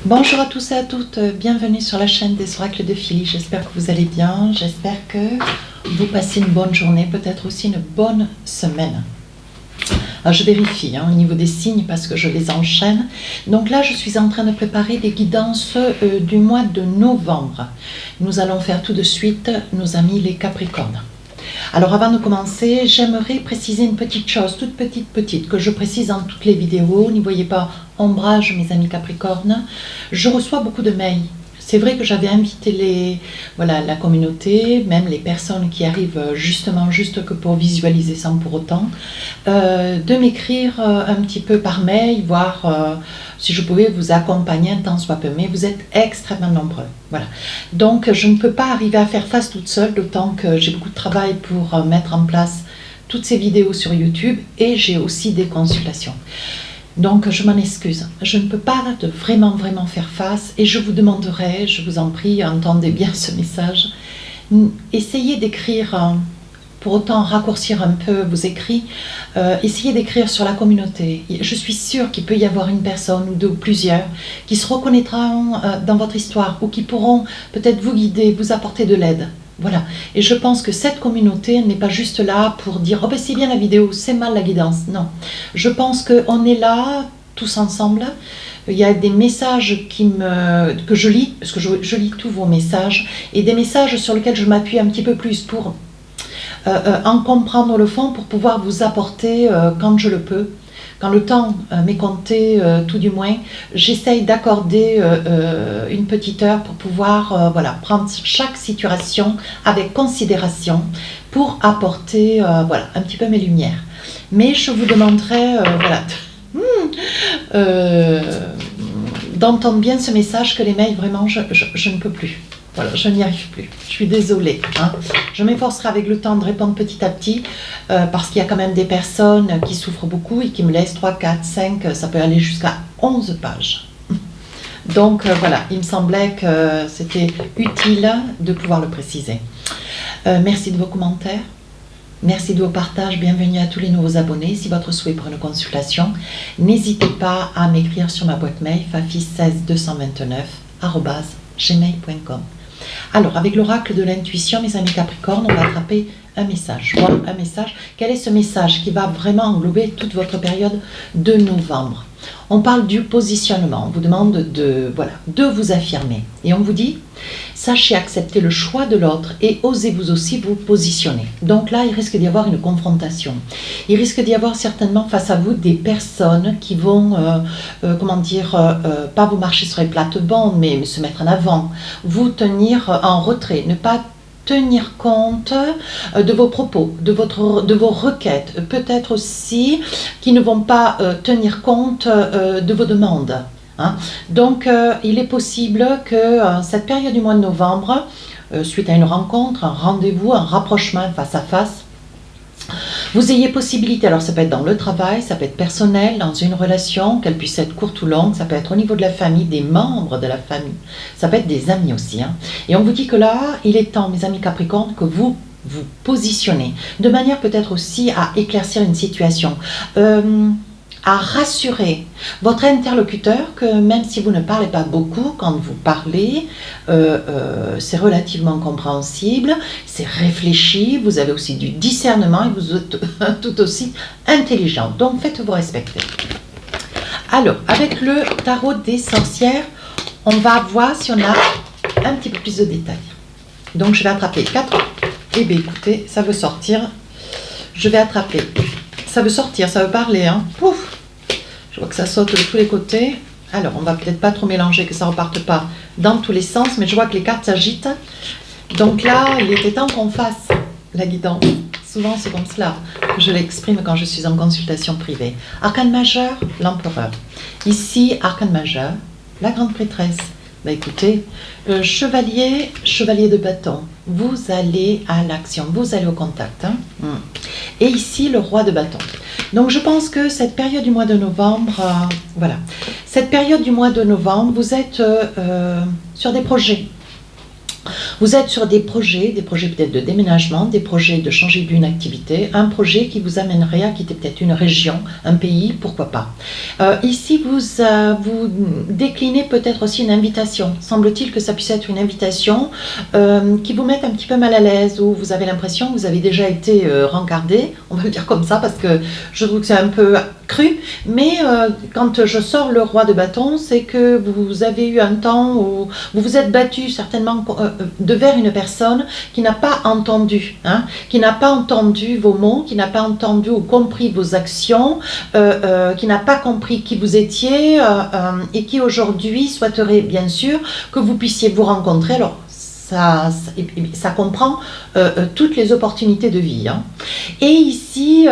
Bonjour à tous et à toutes, bienvenue sur la chaîne des oracles de Philly. J'espère que vous allez bien, j'espère que vous passez une bonne journée, peut-être aussi une bonne semaine. Alors je vérifie au niveau des signes parce que je les enchaîne. Donc là, je suis en train de préparer des guidances du mois de novembre. Nous allons faire tout de suite nos amis les Capricornes. Alors avant de commencer, j'aimerais préciser une petite chose, toute petite, que je précise dans toutes les vidéos. N'y voyez pas ombrage, mes amis Capricornes. Je reçois beaucoup de mails. C'est vrai que j'avais invité la communauté, même les personnes qui arrivent juste que pour visualiser sans pour autant, de m'écrire un petit peu par mail, voir si je pouvais vous accompagner un tant soit peu, mais vous êtes extrêmement nombreux. Voilà. Donc je ne peux pas arriver à faire face toute seule, d'autant que j'ai beaucoup de travail pour mettre en place toutes ces vidéos sur YouTube et j'ai aussi des consultations. Donc je m'en excuse, je ne peux pas vraiment faire face et je vous demanderai, je vous en prie, entendez bien ce message, essayez d'écrire, pour autant raccourcir un peu vos écrits, essayez d'écrire sur la communauté. Je suis sûre qu'il peut y avoir une personne ou deux ou plusieurs qui se reconnaîtront dans votre histoire ou qui pourront peut-être vous guider, vous apporter de l'aide. Voilà, et je pense que cette communauté n'est pas juste là pour dire « Oh ben c'est bien la vidéo, c'est mal la guidance ». Non, je pense qu'on est là tous ensemble. Il y a des messages que je lis, parce que je lis tous vos messages, et des messages sur lesquels je m'appuie un petit peu plus pour en comprendre le fond, pour pouvoir vous apporter quand je le peux. Quand le temps m'est compté, tout du moins, j'essaye d'accorder une petite heure pour pouvoir prendre chaque situation avec considération pour apporter un petit peu mes lumières. Mais je vous demanderai d'entendre bien ce message que les mails, vraiment, je ne peux plus. Voilà, je n'y arrive plus. Je suis désolée. Je m'efforcerai avec le temps de répondre petit à petit parce qu'il y a quand même des personnes qui souffrent beaucoup et qui me laissent 3, 4, 5, ça peut aller jusqu'à 11 pages. Donc voilà, il me semblait que c'était utile de pouvoir le préciser. Merci de vos commentaires. Merci de vos partages. Bienvenue à tous les nouveaux abonnés. Si votre souhait pour une consultation, n'hésitez pas à m'écrire sur ma boîte mail fafi16229@gmail.com. Alors, avec l'oracle de l'intuition, mes amis Capricornes, on va attraper un message. Voilà, un message. Quel est ce message qui va vraiment englober toute votre période de novembre? On parle du positionnement. On vous demande de vous affirmer. Et on vous dit, sachez accepter le choix de l'autre et osez vous aussi vous positionner. Donc là, il risque d'y avoir une confrontation. Il risque d'y avoir certainement face à vous des personnes qui vont, pas vous marcher sur les plates-bandes, mais se mettre en avant, vous tenir en retrait, ne pas tenir compte de vos propos, de vos requêtes, peut-être aussi qui ne vont pas tenir compte de vos demandes. Donc il est possible que cette période du mois de novembre, suite à une rencontre, un rendez-vous, un rapprochement face à face, vous ayez possibilité, alors ça peut être dans le travail, ça peut être personnel, dans une relation, qu'elle puisse être courte ou longue, ça peut être au niveau de la famille, des membres de la famille, ça peut être des amis aussi. Et on vous dit que là, il est temps, mes amis Capricornes, que vous vous positionnez, de manière peut-être aussi à éclaircir une situation, à rassurer votre interlocuteur que même si vous ne parlez pas beaucoup, quand vous parlez, c'est relativement compréhensible, c'est réfléchi, vous avez aussi du discernement et vous êtes tout aussi intelligent. Donc faites-vous respecter. Alors, avec le tarot des sorcières, on va voir si on a un petit peu plus de détails. Donc je vais attraper 4. Eh bien écoutez, ça veut sortir. Je vais attraper. Ça veut sortir, ça veut parler. Pouf! Je vois que ça saute de tous les côtés. Alors, on va peut-être pas trop mélanger, que ça ne reparte pas dans tous les sens, mais je vois que les cartes s'agitent. Donc là, il était temps qu'on fasse la guidance. Souvent, c'est comme cela que je l'exprime quand je suis en consultation privée. Arcane majeur, l'empereur. Ici, arcane majeur, la grande prêtresse. Bah écoutez, chevalier de bâton, vous allez à l'action, vous allez au contact. Et ici, le roi de bâton. Donc je pense que cette période du mois de novembre, cette période du mois de novembre, vous êtes sur des projets. Vous êtes sur des projets peut-être de déménagement, des projets de changer d'une activité, un projet qui vous amènerait à quitter peut-être une région, un pays, pourquoi pas. Ici, vous déclinez peut-être aussi une invitation. Semble-t-il que ça puisse être une invitation qui vous mette un petit peu mal à l'aise, où vous avez l'impression que vous avez déjà été rencardé, on va le dire comme ça, parce que je trouve que c'est un peu cru, mais quand je sors le roi de bâton, c'est que vous avez eu un temps où vous vous êtes battu certainement devers une personne qui n'a pas entendu, hein, qui n'a pas entendu vos mots, qui n'a pas entendu ou compris vos actions, qui n'a pas compris qui vous étiez et qui aujourd'hui souhaiterait bien sûr que vous puissiez vous rencontrer. Alors, ça comprend toutes les opportunités de vie. Hein. Et ici,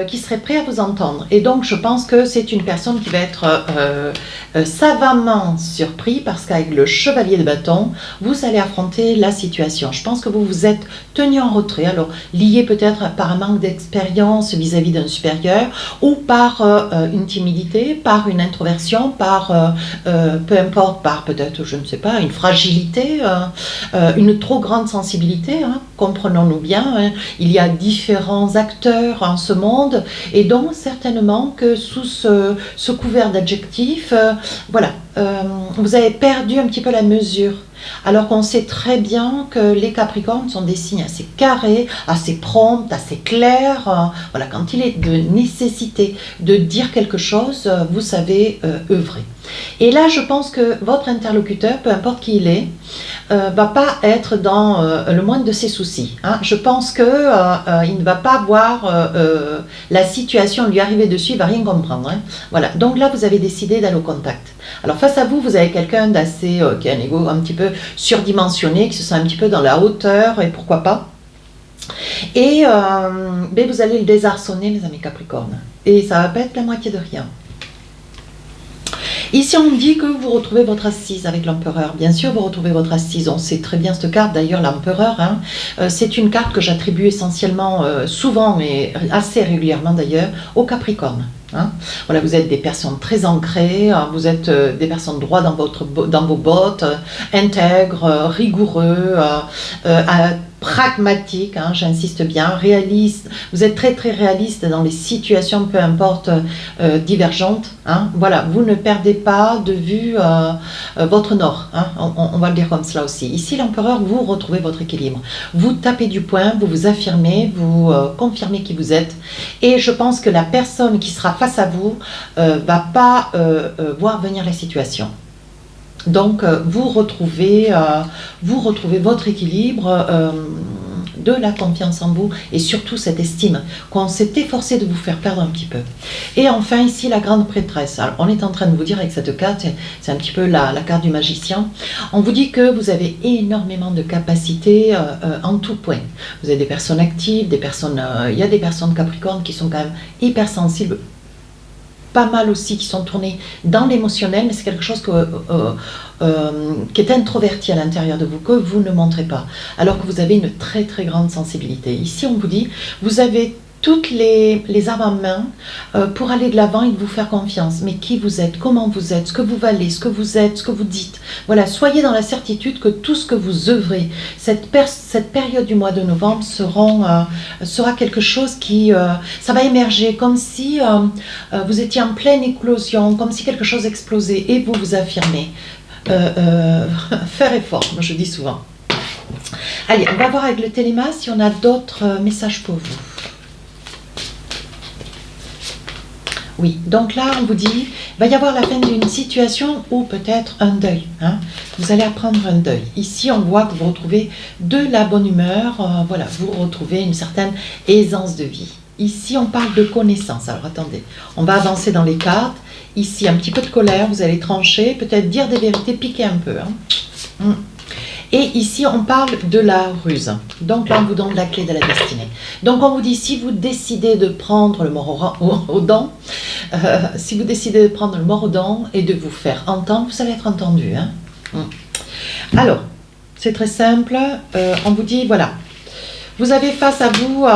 qui serait prêt à vous entendre. Et donc, je pense que c'est une personne qui va être savamment surpris parce qu'avec le chevalier de bâton, vous allez affronter la situation. Je pense que vous vous êtes tenu en retrait, alors lié peut-être par un manque d'expérience vis-à-vis d'un supérieur ou par une timidité, par une introversion, par, peu importe, par peut-être, je ne sais pas, une fragilité, une trop grande sensibilité, hein, comprenons-nous bien, hein, il y a différents acteurs en ce monde et donc certainement que sous ce couvert d'adjectifs, voilà, vous avez perdu un petit peu la mesure. Alors qu'on sait très bien que les Capricornes sont des signes assez carrés, assez prompts, assez clairs. Voilà, quand il est de nécessité de dire quelque chose, vous savez œuvrer. Et là, je pense que votre interlocuteur, peu importe qui il est, va pas être dans le moindre de ses soucis. Hein. Je pense que il ne va pas voir la situation lui arriver dessus, il va rien comprendre. Hein. Voilà. Donc là, vous avez décidé d'aller au contact. Alors face à vous, vous avez quelqu'un d'assez qui a un ego un petit peu surdimensionné, qui se sent un petit peu dans la hauteur et pourquoi pas. Et ben vous allez le désarçonner, les amis Capricornes. Et ça va pas être la moitié de rien. Ici, on dit que vous retrouvez votre assise avec l'empereur. Bien sûr, vous retrouvez votre assise. On sait très bien cette carte, d'ailleurs, l'empereur. Hein, c'est une carte que j'attribue essentiellement, souvent, mais assez régulièrement d'ailleurs, aux Capricornes. Hein. Voilà, vous êtes des personnes très ancrées, vous êtes des personnes droites dans vos bottes, intègres, rigoureux, pragmatique, hein, j'insiste bien, réaliste, vous êtes très très réaliste dans les situations, peu importe, divergentes, hein, voilà, vous ne perdez pas de vue votre nord, hein, on va le dire comme cela aussi. Ici, l'empereur, vous retrouvez votre équilibre, vous tapez du poing, vous vous affirmez, vous confirmez qui vous êtes, et je pense que la personne qui sera face à vous va pas voir venir la situation. Donc, vous retrouvez votre équilibre, de la confiance en vous et surtout cette estime qu'on s'est efforcé de vous faire perdre un petit peu. Et enfin, ici, la grande prêtresse. Alors, on est en train de vous dire avec cette carte, c'est un petit peu la carte du magicien, on vous dit que vous avez énormément de capacités en tout point. Vous avez des personnes actives, il y a des personnes capricornes qui sont quand même hypersensibles, pas mal aussi qui sont tournés dans l'émotionnel, mais c'est quelque chose qui est introverti à l'intérieur de vous, que vous ne montrez pas, alors que vous avez une très très grande sensibilité. Ici, on vous dit, vous avez toutes les armes en main pour aller de l'avant et de vous faire confiance. Mais qui vous êtes, comment vous êtes, ce que vous valez, ce que vous êtes, ce que vous dites. Voilà, soyez dans la certitude que tout ce que vous œuvrez, cette période du mois de novembre sera quelque chose qui, ça va émerger comme si vous étiez en pleine éclosion, comme si quelque chose explosait et vous vous affirmez. Faire effort, moi je dis souvent. Allez, on va voir avec le téléma si on a d'autres messages pour vous. Oui, donc là, on vous dit, il va y avoir la fin d'une situation ou peut-être un deuil. Hein. Vous allez apprendre un deuil. Ici, on voit que vous retrouvez de la bonne humeur, voilà, vous retrouvez une certaine aisance de vie. Ici, on parle de connaissance. Alors, attendez, on va avancer dans les cartes. Ici, un petit peu de colère, vous allez trancher, peut-être dire des vérités, piquer un peu. Hein. Et ici, on parle de la ruse. Donc là, on vous donne la clé de la destinée. Donc on vous dit, si vous décidez de prendre le mort aux dents, si vous décidez de prendre le mort aux dents et de vous faire entendre, vous allez être entendu. Hein. Alors, c'est très simple. On vous dit, voilà, vous avez face à vous,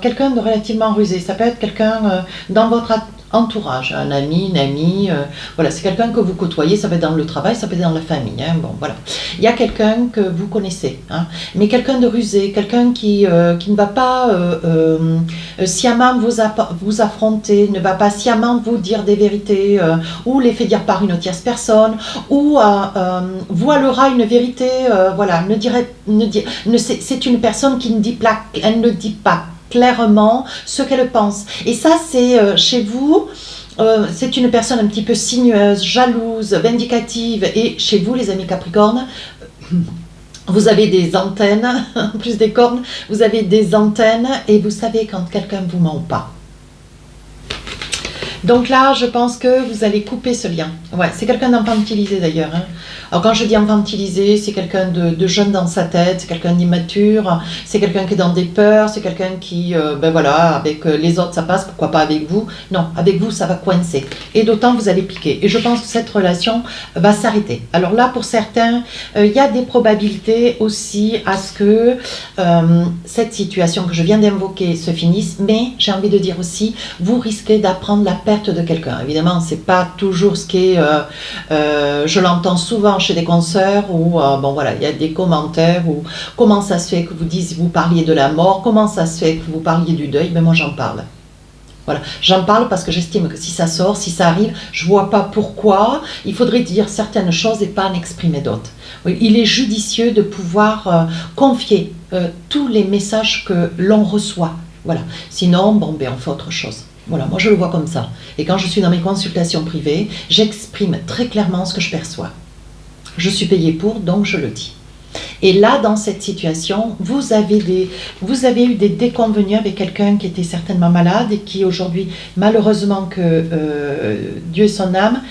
quelqu'un de relativement rusé. Ça peut être quelqu'un dans votre entourage, un ami, une amie, voilà, c'est quelqu'un que vous côtoyez, ça peut être dans le travail, ça peut être dans la famille, hein, bon, voilà. Il y a quelqu'un que vous connaissez, hein, mais quelqu'un de rusé, quelqu'un qui ne va pas sciemment vous affronter, ne va pas sciemment vous dire des vérités, ou les fait dire par une tierce personne, ou voilera une vérité, voilà, c'est une personne qui ne dit pas, elle ne dit pas clairement ce qu'elle pense. Et ça, c'est chez vous, c'est une personne un petit peu sinueuse, jalouse, vindicative. Et chez vous, les amis Capricorne, vous avez des antennes, en plus des cornes, vous avez des antennes et vous savez quand quelqu'un vous ment ou pas. Donc là, je pense que vous allez couper ce lien. Ouais, c'est quelqu'un d'infantilisé d'ailleurs, hein. Alors quand je dis infantilisé, c'est quelqu'un de jeune dans sa tête, c'est quelqu'un d'immature, c'est quelqu'un qui est dans des peurs, c'est quelqu'un qui, ben voilà, avec les autres ça passe, pourquoi pas avec vous? Non, avec vous ça va coincer. Et d'autant vous allez piquer. Et je pense que cette relation va s'arrêter. Alors là, pour certains, il y a des probabilités aussi à ce que cette situation que je viens d'invoquer se finisse, mais j'ai envie de dire aussi, vous risquez d'apprendre la perte de quelqu'un. Évidemment, c'est pas toujours ce qui est, je l'entends souvent chez des consoeurs où, bon voilà, il y a des commentaires où comment ça se fait que vous parliez de la mort, comment ça se fait que vous parliez du deuil, mais moi j'en parle. Voilà, j'en parle parce que j'estime que si ça sort, si ça arrive, je vois pas pourquoi, il faudrait dire certaines choses et pas en exprimer d'autres. Oui, il est judicieux de pouvoir confier tous les messages que l'on reçoit. Voilà, sinon, bon, ben on fait autre chose. Voilà, moi je le vois comme ça. Et quand je suis dans mes consultations privées, j'exprime très clairement ce que je perçois. Je suis payée pour, donc je le dis. Et là, dans cette situation, vous avez eu des déconvenus avec quelqu'un qui était certainement malade et qui aujourd'hui, malheureusement que Dieu et son âme,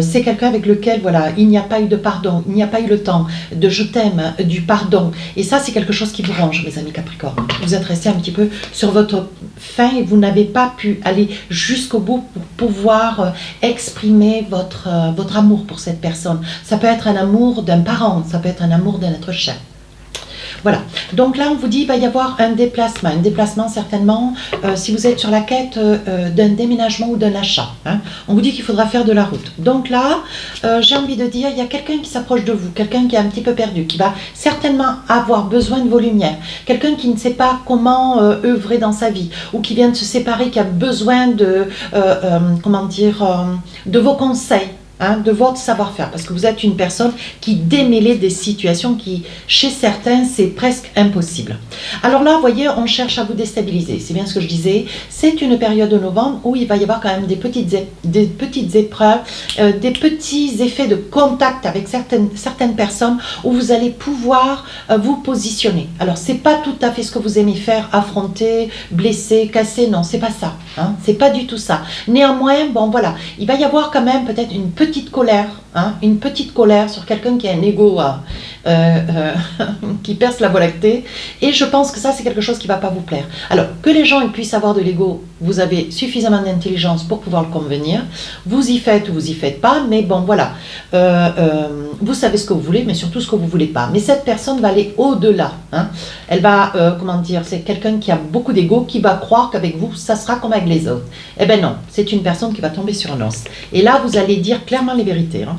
c'est quelqu'un avec lequel, voilà, il n'y a pas eu de pardon, il n'y a pas eu le temps de je t'aime, du pardon. Et ça, c'est quelque chose qui vous ronge, mes amis Capricorne. Vous êtes resté un petit peu sur votre faim et vous n'avez pas pu aller jusqu'au bout pour pouvoir exprimer votre amour pour cette personne. Ça peut être un amour d'un parent, ça peut être un amour d'un être cher. Voilà, donc là on vous dit il va y avoir un déplacement certainement si vous êtes sur la quête d'un déménagement ou d'un achat, hein. On vous dit qu'il faudra faire de la route. Donc là, j'ai envie de dire, il y a quelqu'un qui s'approche de vous, quelqu'un qui est un petit peu perdu, qui va certainement avoir besoin de vos lumières, quelqu'un qui ne sait pas comment œuvrer dans sa vie, ou qui vient de se séparer, qui a besoin de, de vos conseils. Hein, de votre savoir-faire, parce que vous êtes une personne qui démêlait des situations qui, chez certains, c'est presque impossible. Alors là, vous voyez, on cherche à vous déstabiliser, c'est bien ce que je disais, c'est une période de novembre où il va y avoir quand même des petites épreuves, des petits effets de contact avec certaines personnes où vous allez pouvoir vous positionner. Alors, c'est pas tout à fait ce que vous aimez faire, affronter, blesser, casser, non, c'est pas ça, hein, c'est pas du tout ça. Néanmoins, bon voilà, il va y avoir quand même peut-être une petite colère, hein, une petite colère sur quelqu'un qui a un ego qui perce la voie lactée, et je pense que ça c'est quelque chose qui ne va pas vous plaire. Alors que les gens ils puissent avoir de l'ego, vous avez suffisamment d'intelligence pour pouvoir le convenir, vous y faites ou vous y faites pas, mais bon voilà, vous savez ce que vous voulez, mais surtout ce que vous ne voulez pas. Mais cette personne va aller au-delà, hein. Elle va, comment dire, c'est quelqu'un qui a beaucoup d'ego, qui va croire qu'avec vous ça sera comme avec les autres. Eh bien non, c'est une personne qui va tomber sur un os. Et là vous allez dire clairement les vérités, hein.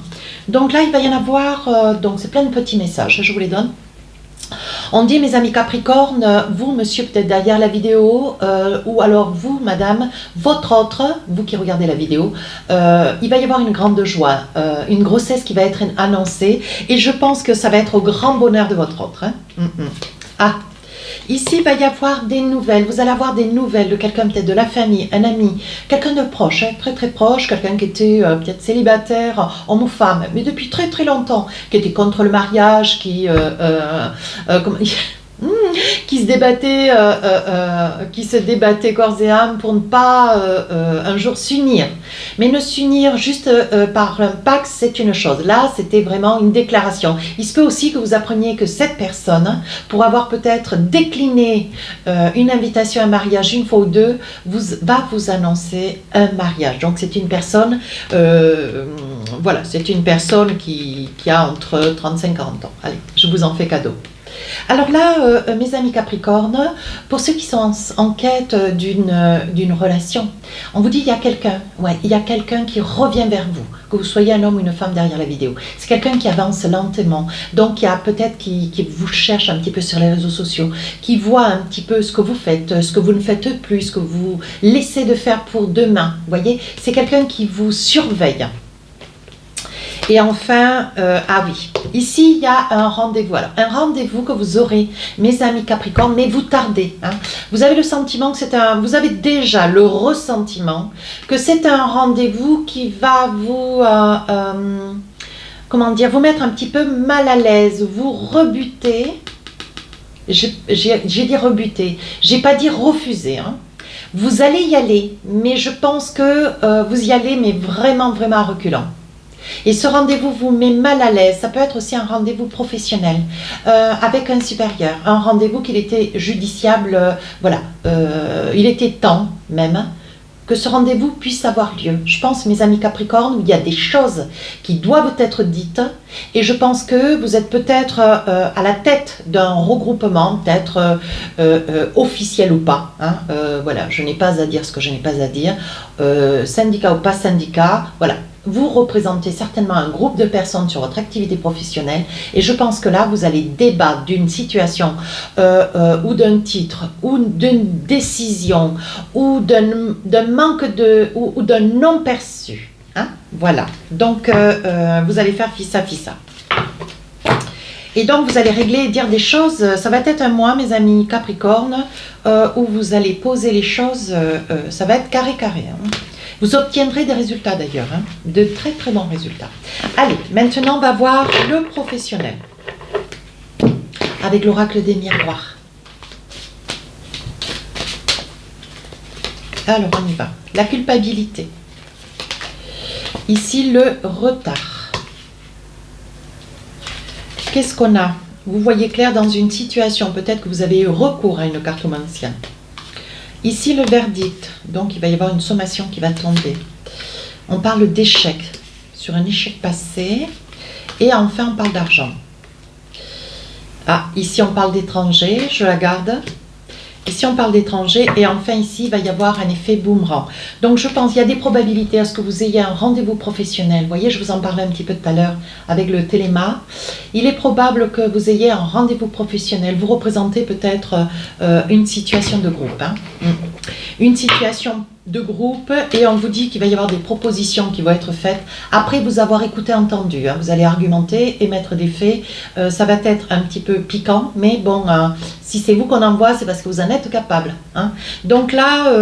Donc là il va y en avoir, donc c'est plein de petits messages, je vous les donne. On dit, mes amis Capricorne, vous monsieur peut-être derrière la vidéo, ou alors vous madame, votre autre, vous qui regardez la vidéo, il va y avoir une grande joie, une grossesse qui va être annoncée, et je pense que ça va être au grand bonheur de votre autre, hein. Ah, ici, il va y avoir des nouvelles, vous allez avoir des nouvelles de quelqu'un peut-être de la famille, un ami, quelqu'un de proche, hein, très très proche, quelqu'un qui était peut-être célibataire, homme ou femme, mais depuis très très longtemps, qui était contre le mariage, qui se débattait corps et âme pour ne pas un jour s'unir. Mais ne s'unir juste par un pacte, c'est une chose. Là, c'était vraiment une déclaration. Il se peut aussi que vous appreniez que cette personne, pour avoir peut-être décliné une invitation à un mariage une fois ou deux, va vous annoncer un mariage. Donc c'est une personne, voilà, c'est une personne qui a entre 35 et 40 ans. Allez, je vous en fais cadeau. Alors là, mes amis Capricorne, pour ceux qui sont en quête d'une relation, on vous dit il y a quelqu'un, il y a quelqu'un qui revient vers vous, que vous soyez un homme ou une femme derrière la vidéo. C'est quelqu'un qui avance lentement, donc il y a peut-être qui vous cherche un petit peu sur les réseaux sociaux, qui voit un petit peu ce que vous faites, ce que vous ne faites plus, ce que vous laissez de faire pour demain. Vous voyez, c'est quelqu'un qui vous surveille. Et enfin, ah oui, ici il y a un rendez-vous. Alors, un rendez-vous que vous aurez, mes amis Capricorne, mais vous tardez. Hein. Vous avez le sentiment que c'est vous avez déjà le ressentiment que c'est un rendez-vous qui va vous, comment dire, vous mettre un petit peu mal à l'aise, vous rebuter. J'ai dit rebuter, j'ai pas dit refuser. Hein. Vous allez y aller, mais je pense que vous y allez, mais vraiment, vraiment à reculons. Et ce rendez-vous vous met mal à l'aise. Ça peut être aussi un rendez-vous professionnel avec un supérieur. Un rendez-vous qu'il était judiciable, voilà, il était temps même que ce rendez-vous puisse avoir lieu. Je pense, mes amis Capricorne, où il y a des choses qui doivent être dites et je pense que vous êtes peut-être à la tête d'un regroupement, peut-être officiel ou pas. Hein, voilà, je n'ai pas à dire ce que je n'ai pas à dire. Syndicat ou pas syndicat, voilà. Vous représentez certainement un groupe de personnes sur votre activité professionnelle et je pense que là, vous allez débattre d'une situation ou d'un titre ou d'une décision ou d'un manque ou d'un non perçu. Hein? Voilà, donc vous allez faire fissa. Et donc, vous allez régler et dire des choses, ça va être un mois, mes amis Capricorne, où vous allez poser les choses, ça va être carré. Hein. Vous obtiendrez des résultats d'ailleurs, hein, de très très bons résultats. Allez, maintenant on va voir le professionnel avec l'oracle des miroirs. Alors on y va. La culpabilité. Ici le retard. Qu'est-ce qu'on a? Vous voyez clair dans une situation, peut-être que vous avez eu recours à une cartomancienne. Ici, le verdict, donc il va y avoir une sommation qui va tomber. On parle d'échec, sur un échec passé. Et enfin, on parle d'argent. Ah, ici, on parle d'étranger, je la garde. Ici, on parle d'étranger. Et enfin, ici, il va y avoir un effet boomerang. Donc, je pense qu'il y a des probabilités à ce que vous ayez un rendez-vous professionnel. Vous voyez, je vous en parlais un petit peu tout à l'heure avec le téléma. Il est probable que vous ayez un rendez-vous professionnel. Vous représentez peut-être une situation de groupe. Hein. Une situation de groupe et on vous dit qu'il va y avoir des propositions qui vont être faites après vous avoir écouté, entendu. Hein. Vous allez argumenter, émettre des faits. Ça va être un petit peu piquant, mais bon, si c'est vous qu'on envoie, c'est parce que vous en êtes capable. Hein. Donc là,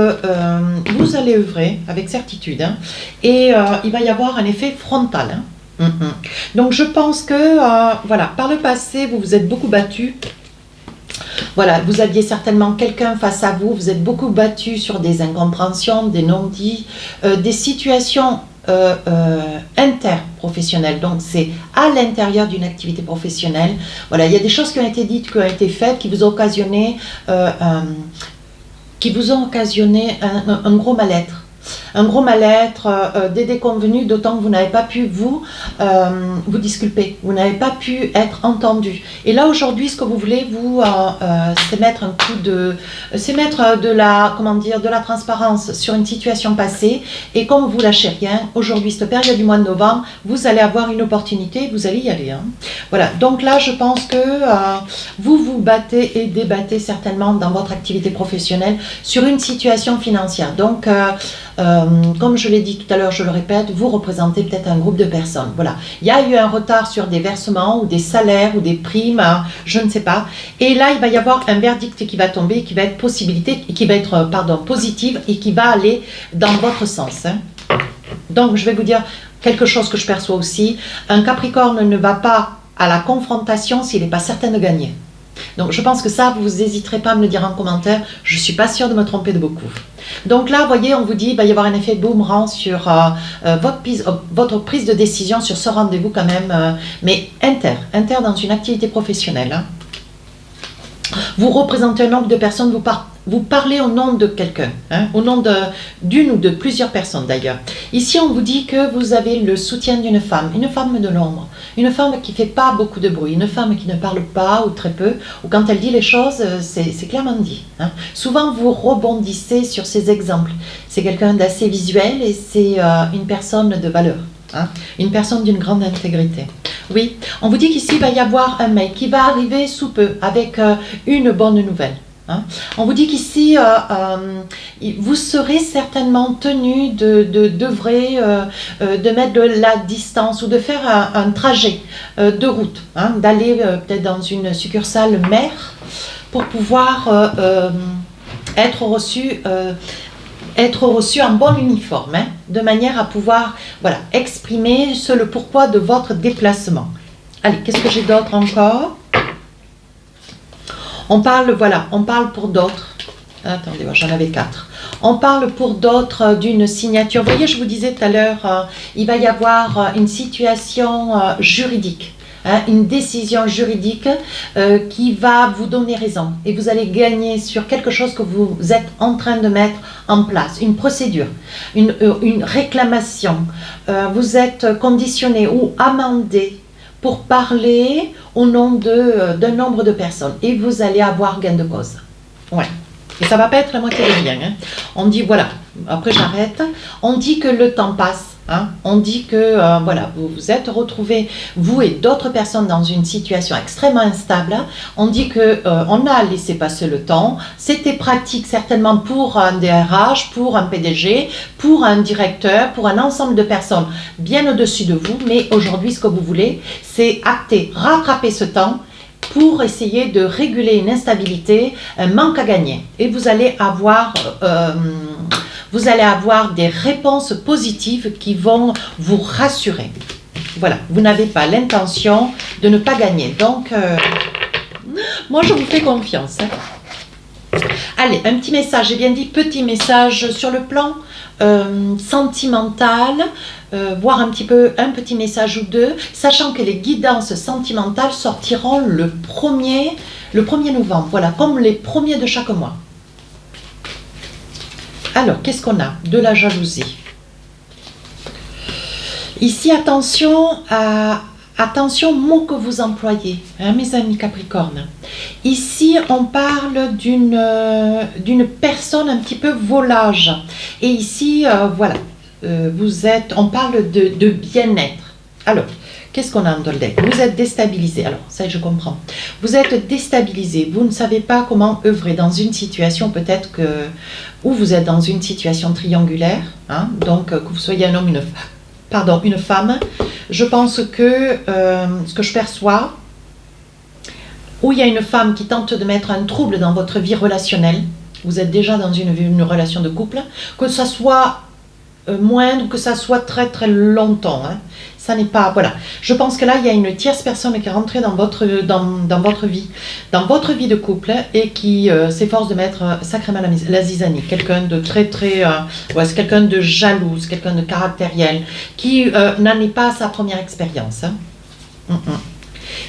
vous allez œuvrer avec certitude. Hein, et il va y avoir un effet frontal. Hein. Donc je pense que, voilà, par le passé, vous vous êtes beaucoup battu. Voilà, vous aviez certainement quelqu'un face à vous, vous êtes beaucoup battu sur des incompréhensions, des non-dits, des situations interprofessionnelles. Donc c'est à l'intérieur d'une activité professionnelle. Voilà, il y a des choses qui ont été dites, qui ont été faites, qui vous ont occasionné, un gros mal-être. Un gros mal-être, des déconvenus, d'autant que vous n'avez pas pu vous disculper, vous n'avez pas pu être entendu. Et là aujourd'hui, ce que vous voulez, c'est mettre un coup c'est mettre de la transparence sur une situation passée. Et comme vous lâchez rien, aujourd'hui, cette période du mois de novembre, vous allez avoir une opportunité, vous allez y aller. Hein. Voilà. Donc là, je pense que vous vous battez et débattez certainement dans votre activité professionnelle sur une situation financière. Donc comme je l'ai dit tout à l'heure, je le répète, vous représentez peut-être un groupe de personnes. Voilà, il y a eu un retard sur des versements ou des salaires ou des primes, je ne sais pas. Et là, il va y avoir un verdict qui va tomber, qui va être positive et qui va aller dans votre sens. Hein. Donc, je vais vous dire quelque chose que je perçois aussi. Un Capricorne ne va pas à la confrontation s'il n'est pas certain de gagner. Donc je pense que ça, vous n'hésiterez pas à me le dire en commentaire. Je ne suis pas sûre de me tromper de beaucoup. Donc là, vous voyez, on vous dit qu'il va y avoir un effet boomerang sur votre prise de décision sur ce rendez-vous quand même, mais inter dans une activité professionnelle. Hein. Vous représentez un nombre de personnes, vous parlez au nom de quelqu'un, hein, au nom d'une ou de plusieurs personnes d'ailleurs. Ici, on vous dit que vous avez le soutien d'une femme de l'ombre, une femme qui ne fait pas beaucoup de bruit, une femme qui ne parle pas ou très peu, ou quand elle dit les choses, c'est clairement dit. Hein. Souvent, vous rebondissez sur ces exemples. C'est quelqu'un d'assez visuel et c'est une personne de valeur, hein, une personne d'une grande intégrité. Oui, on vous dit qu'ici, il va y avoir un mec qui va arriver sous peu avec une bonne nouvelle. Hein. On vous dit qu'ici, vous serez certainement tenu d'œuvrer, de mettre de la distance ou de faire un trajet de route, hein, d'aller peut-être dans une succursale mère pour pouvoir être reçu en bon uniforme, hein, de manière à pouvoir exprimer le pourquoi de votre déplacement. Allez, qu'est-ce que j'ai d'autre encore ? On parle pour d'autres. Attendez, j'en avais 4. On parle pour d'autres d'une signature. Vous voyez, je vous disais tout à l'heure, il va y avoir une situation juridique, hein, une décision juridique qui va vous donner raison. Et vous allez gagner sur quelque chose que vous êtes en train de mettre en place, une procédure, une réclamation. Vous êtes conditionné ou amendé pour parler au nom d'un nombre de personnes. Et vous allez avoir gain de cause. Ouais. Et ça ne va pas être la moitié de bien. Hein. On dit, voilà, après j'arrête, on dit que le temps passe. Hein. On dit que vous vous êtes retrouvés, vous et d'autres personnes, dans une situation extrêmement instable. On dit qu'on a laissé passer le temps. C'était pratique certainement pour un DRH, pour un PDG, pour un directeur, pour un ensemble de personnes bien au-dessus de vous. Mais aujourd'hui, ce que vous voulez, c'est acter, rattraper ce temps pour essayer de réguler une instabilité, un manque à gagner. Et vous allez avoir des réponses positives qui vont vous rassurer. Voilà, vous n'avez pas l'intention de ne pas gagner. Donc, moi, je vous fais confiance. Hein. Allez, un petit message, j'ai bien dit petit message sur le plan sentimental, voir un petit message ou deux, sachant que les guidances sentimentales sortiront le 1er novembre, voilà, comme les premiers de chaque mois. Alors, qu'est-ce qu'on a ? De la jalousie. Ici, attention aux mots que vous employez, hein, mes amis Capricorne. Ici, on parle d'une personne un petit peu volage. Et ici, on parle de bien-être. Alors, qu'est-ce qu'on a dans le deck ? Vous êtes déstabilisé. Alors, ça, je comprends. Vous êtes déstabilisé. Vous ne savez pas comment œuvrer dans une situation, peut-être où vous êtes dans une situation triangulaire. Hein, donc, que vous soyez un homme, une femme. Je pense que ce que je perçois, où il y a une femme qui tente de mettre un trouble dans votre vie relationnelle, vous êtes déjà dans une relation de couple, que ça soit moindre, que ça soit très très longtemps, hein. Ça n'est pas, voilà. Je pense que là, il y a une tierce personne qui est rentrée dans votre vie de couple et qui s'efforce de mettre sacrément la zizanie. Quelqu'un de très très, c'est quelqu'un de jalouse, quelqu'un de caractériel, qui n'en est pas à sa première expérience. Hein.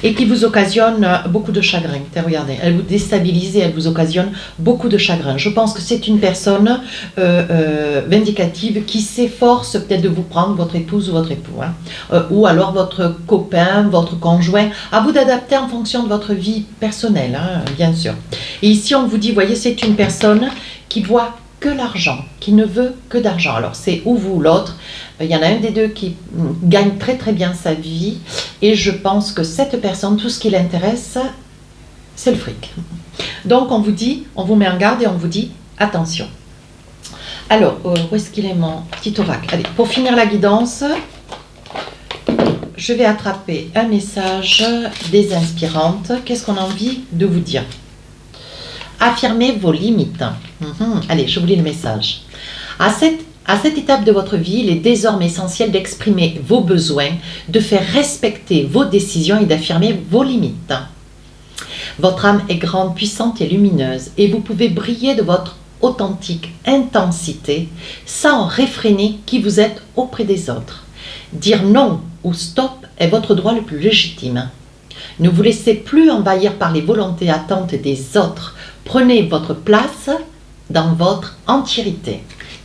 Et qui vous occasionne beaucoup de chagrin. Regardez, elle vous déstabilise et elle vous occasionne beaucoup de chagrin. Je pense que c'est une personne vindicative qui s'efforce peut-être de vous prendre, votre épouse ou votre époux, hein, ou alors votre copain, votre conjoint. À vous d'adapter en fonction de votre vie personnelle, hein, bien sûr. Et ici, on vous dit, voyez, c'est une personne qui voit que l'argent, qui ne veut que d'argent. Alors, c'est ou vous ou l'autre. Il y en a un des deux qui gagne très très bien sa vie et je pense que cette personne, tout ce qui l'intéresse, c'est le fric. Donc on vous met en garde et on vous dit attention. Alors, où est-ce qu'il est mon petit oracle ? Allez, pour finir la guidance, je vais attraper un message des inspirantes. Qu'est-ce qu'on a envie de vous dire ? Affirmez vos limites. Allez, je vous lis le message. À cette étape de votre vie, il est désormais essentiel d'exprimer vos besoins, de faire respecter vos décisions et d'affirmer vos limites. Votre âme est grande, puissante et lumineuse et vous pouvez briller de votre authentique intensité sans réfréner qui vous êtes auprès des autres. Dire non ou stop est votre droit le plus légitime. Ne vous laissez plus envahir par les volontés attentes des autres. Prenez votre place dans votre entièreté.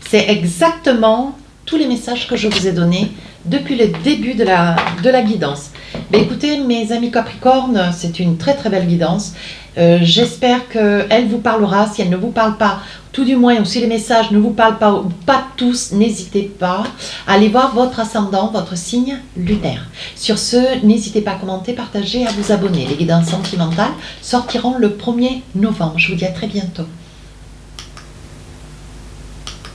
C'est exactement tous les messages que je vous ai donnés depuis le début de la guidance. Mais écoutez, mes amis Capricorne, c'est une très très belle guidance. J'espère qu'elle vous parlera. Si elle ne vous parle pas, tout du moins, ou si les messages ne vous parlent pas, ou pas tous, n'hésitez pas à aller voir votre ascendant, votre signe lunaire. Sur ce, n'hésitez pas à commenter, partager, à vous abonner. Les guidances sentimentales sortiront le 1er novembre. Je vous dis à très bientôt.